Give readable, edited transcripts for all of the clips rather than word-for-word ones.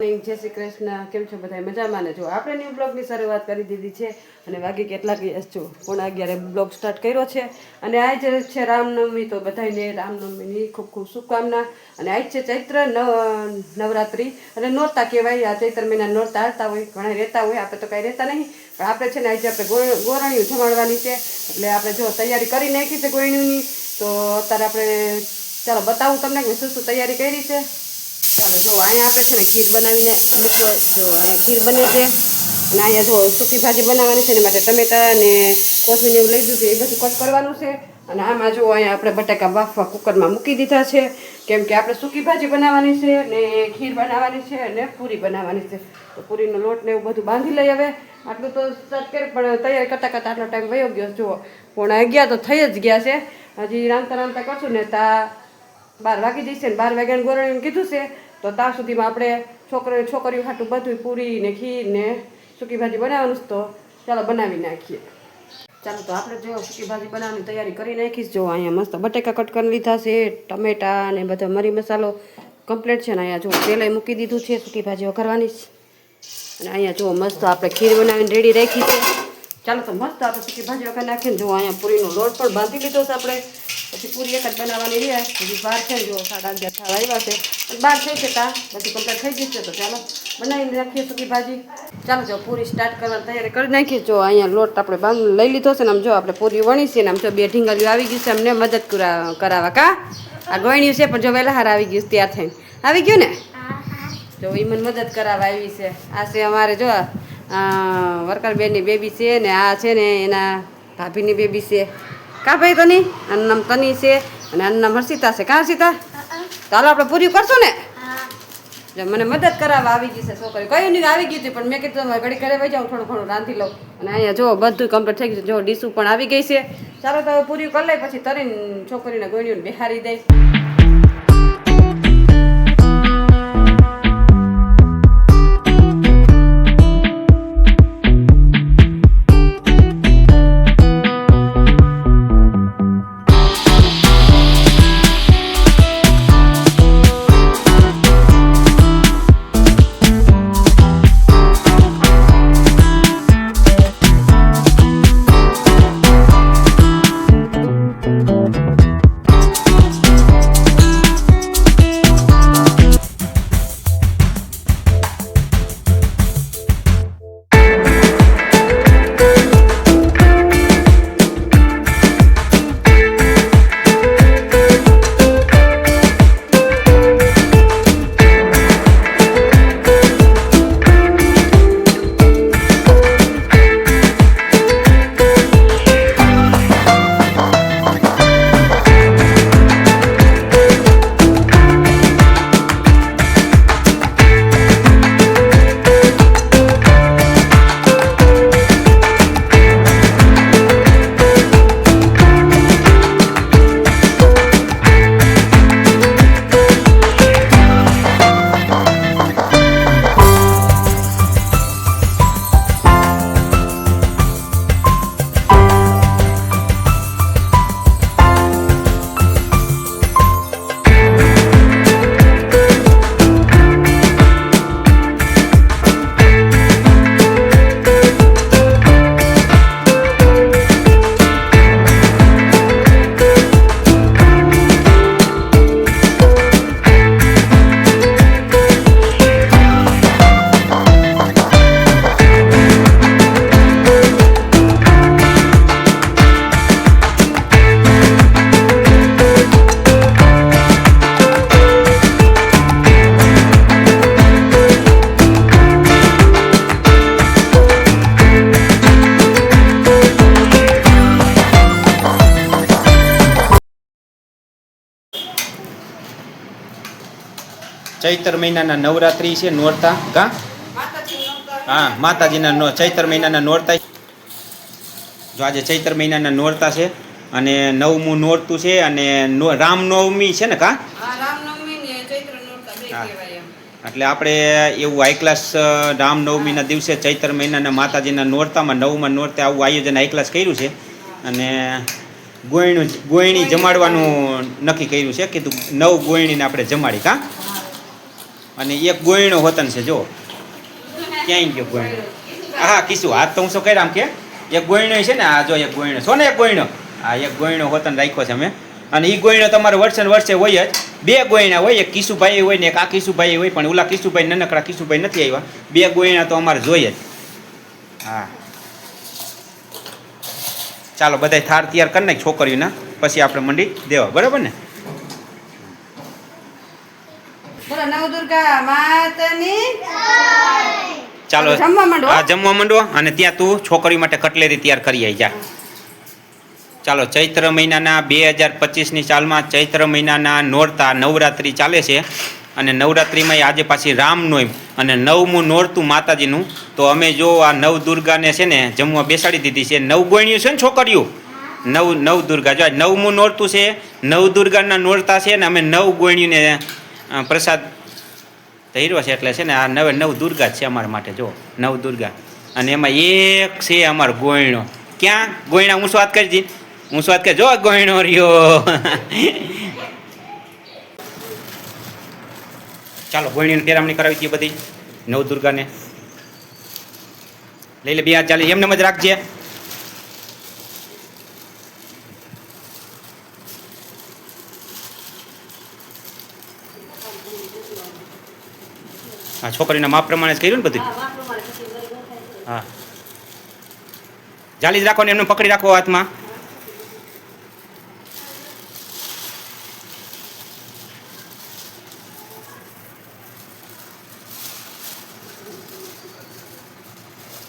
જય શ્રી કૃષ્ણ. કેમ છો બધા? મજામાં ને? જો આપણે ન્યૂ બ્લોગની શરૂઆત કરી દીધી છે અને વાગી કેટલા ગયા છો? 11:30 બ્લોગ સ્ટાર્ટ કર્યો છે અને આજ છે રામનવમી. તો બધાને રામનવમીની ખૂબ ખૂબ શુભકામના. અને આજ છે ચૈત્ર નવરાત્રિ અને નોરતા કહેવાય. આ ચૈત્ર મહિના નોરતા હાલતા હોય, ઘણા રહેતા હોય, આપણે તો કાંઈ રહેતા નહીં, પણ આપણે છે ને આજે આપણે ગોરણીઓ જમાડવાની છે. એટલે આપણે જો તૈયારી કરી નાખી છે ગોરણીઓની. તો અત્યારે આપણે ચાલો બતાવું તમને કે શું શું તૈયારી કરી છે. ચાલો જો અહીંયા આપણે છે ને ખીર બનાવીને જો અહીંયા ખીર બને છે અને અહીંયા જો સૂકી ભાજી બનાવવાની છે. ને માટે ટમેટા અને કોથમીર એવું લઈ દીધું, એ બધું કટ કરવાનું છે. અને આમાં જો અહીંયા આપણે બટાકા બાફવા કુકરમાં મૂકી દીધા છે, કેમ કે આપણે સૂકી ભાજી બનાવવાની છે ને ખીર બનાવવાની છે અને પૂરી બનાવવાની છે. તો પૂરીનો લોટ ને એવું બધું બાંધી લઈ. હવે આટલું તો સ્ટાર્ટ કરી, પણ તૈયારી કરતાં કરતાં આટલો ટાઈમ વયો ગયો. જુઓ 11:30 તો થઈ જ ગયા છે. હજી રાંધતા કરશું ને ત્યાં 12 વાગી જશે ને 12 વાગ્યાનું ગોરણીને કીધું છે. તો ત્યાં સુધીમાં આપણે છોકરીઓ હાટું બધું પૂરી ને ખીર ને સૂકી ભાજી બનાવવાનું છે. તો ચાલો બનાવી નાખીએ. ચાલો તો આપણે જો સૂકી ભાજી બનાવવાની તૈયારી કરી નાખીશ. જો અહીંયા મસ્ત બટેકા કટ કરી લીધા છે, ટમેટા ને બધો મરી મસાલો કમ્પ્લીટ છે ને અહીંયા જો તેલ મૂકી દીધું છે, સૂકી ભાજી વઘારવાની છે. અને અહીંયા જો મસ્ત આપણે ખીર બનાવીને રેડી રાખી છે. ચાલો તો મસ્ત આપણે સૂકી ભાજી વઘાર નાખીને જો અહીંયા પૂરીનો લોટ પણ બાંધી લીધો છે આપણે. પછી પૂરી એક જ બનાવવાની રહે. હજી 12 છે, જો 11:30 થવા આવ્યા છે, પણ 12 થઈ છે ત્યાં બધી કમ્પ્લીટ થઈ ગઈ છે. તો ચાલો બનાવીને રાખીએ સૂકી ભાજી. ચાલો જો પૂરી સ્ટાર્ટ કરવાની તૈયારી કરી નાખીએ. જો અહીંયા લોટ આપણે લઈ લીધો છે ને આમ જો આપણે પૂરી વણી છે ને આમ જો 2 ઢીંગલીઓ આવી ગઈ છે અમને મદદ કરાવવા. કા આ ગોયણ્યું છે પણ જો વહેલા હાર આવી ગયું તૈયાર થઈને આવી ગયું ને. જો એ મને મદદ કરાવવા આવી છે. આ છે અમારે જો વર્કર બેનની બેબી છે ને આ છે ને એના ભાભીની બેબી છે. કા ભાઈ તની આનું નામ તની છે અને આનું નામ હર્ષિતા છે. કા હર્ષિતા? ચાલો આપણે પૂરી કરશું ને. જો મને મદદ કરાવવા આવી ગઈ છે છોકરી. કયું નહીં આવી ગઈ હતી, પણ મેં કીધું ઘડી ઘરે વહી જાઉં, થોડું ઘણું રાંધી લઉં. અને અહીંયા જો બધું કમ્પ્લીટ થઈ ગયું. જો ડીશું પણ આવી ગઈ છે. ચાલો તો હવે પૂરી કરી લઈ, પછી તરીને છોકરીને ગોળીઓને બેહારી દઈ. ચૈત્ર મહિનાના નવરાત્રિ છે, નોરતા. કા હા, માતાજીના ચૈત્ર મહિનાના નોરતા. જો આજે ચૈત્ર મહિનાના નોરતા છે અને 9મું નોરતું છે અને રામનવમી છે ને. કા એટલે આપણે એવું હાઈ ક્લાસ રામનવમીના દિવસે ચૈત્ર મહિનાના માતાજીના નોરતામાં 9મા નોરતે આવું આયોજન હાઈ ક્લાસ કર્યું છે. અને ગોયણી જમાડવાનું નક્કી કર્યું છે. કીધું 9 ગોયણીને આપણે જમાડી. કા અને એક ગોયણો હોતન છે જો ક્યાંય ગયો ગોયણો. હા કીશું હાથ તો હું શું કર્યા આમ કે એક ગોયણો છે ને આ જો એક ગોયણો છો ને એક ગોયણો આ એક ગોયણો હોતન રાખ્યો છે અમે. અને એ ગોયણો તમારે વર્ષે ને વર્ષે હોય જ. બે ગોયણા હોય એક કિશુભાઈ હોય ને એક આ કિશુભાઈ હોય પણ ઓલા કિશુભાઈ નાનકડા કિશુભાઈ નથી આવ્યા. બે ગોયણા તો અમારે જોઈએ જ. હા ચાલો બધા થાળ તૈયાર કરી નાખ છોકરીઓના પછી આપણે મંડી દેવા બરાબર ને. બોલો નવદુર્ગા માતાની ચાલો જમવા માંડો. હા જમવા માંડો અને ત્યાં તું છોકરીઓ માટે કટલેરી તૈયાર કરી આવી જા. ચાલો ચૈત્ર મહિનાના 2025ની સાલમાં ચૈત્ર મહિનાના નોરતા નવરાત્રિ ચાલે છે અને નવરાત્રિમાં આજે પાછી રામનવમી અને 9મું નોરતું માતાજીનું. તો અમે જો આ નવદુર્ગાને છે ને જમવા બેસાડી દીધી છે. 9 ગોયણીઓ છે ને છોકરીઓ નવદુર્ગા જો 9મું નોરતું છે નવદુર્ગાના નોરતા છે ને અમે 9 ગોયણીઓને પ્રસાદ ધર્યો છે એટલે છે ને આ 9 દુર્ગા જ છે અમારા માટે જો 9 દુર્ગા. અને એમાં એક છે અમારો ગોયણો. ક્યાં ગોયણા હું વાત કરી દી હું વાત કરી જો ગોયણો રહ્યો. ચાલો ગોયણીની પેરામણી કરાવી હતી બધી નવદુર્ગાને લઈ લે બે હાથ ચાલી એમને જ રાખજે. હા છોકરીના માપ પ્રમાણે જ કર્યું ને બધું. હા જાલી જ રાખો ને એમને પકડી રાખો હાથમાં.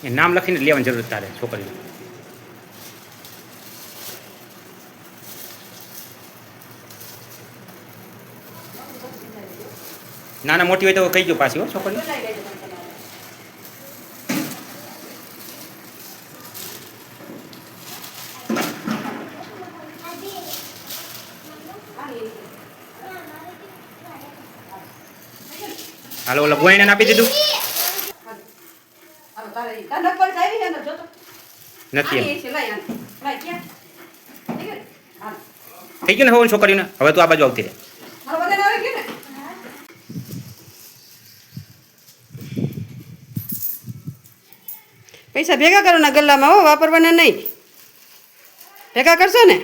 એ નામ લખીને લેવાની જરૂર તારે છોકરીને. નાના મોટી હોય તો કહી ગયો પાછી હો છોકરી. હાલો ઓલા ગોયણે આપી દીધું નથી એમ થઈ ગયું ને હવે છોકરીને હવે તું આ બાજુ આવતી રહે. પૈસા ભેગા કરો ને ગલ્લામાં હો વાપરવાના નહીં. ભેગા કરશો ને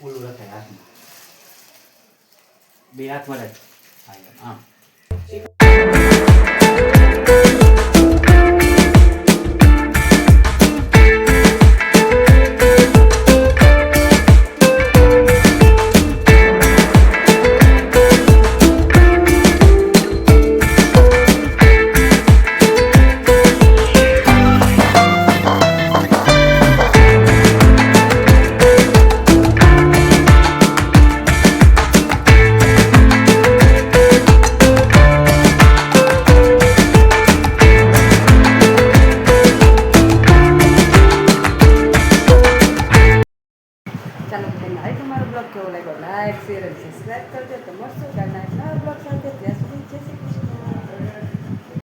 ઓલું રખાય હાથમાં બે હાથમાં રાખ. હા ચાલો બધાને તમારો બ્લોગ કેવો લાગ્યો લાઈક શેર અને સબસ્ક્રાઈબ કરજો.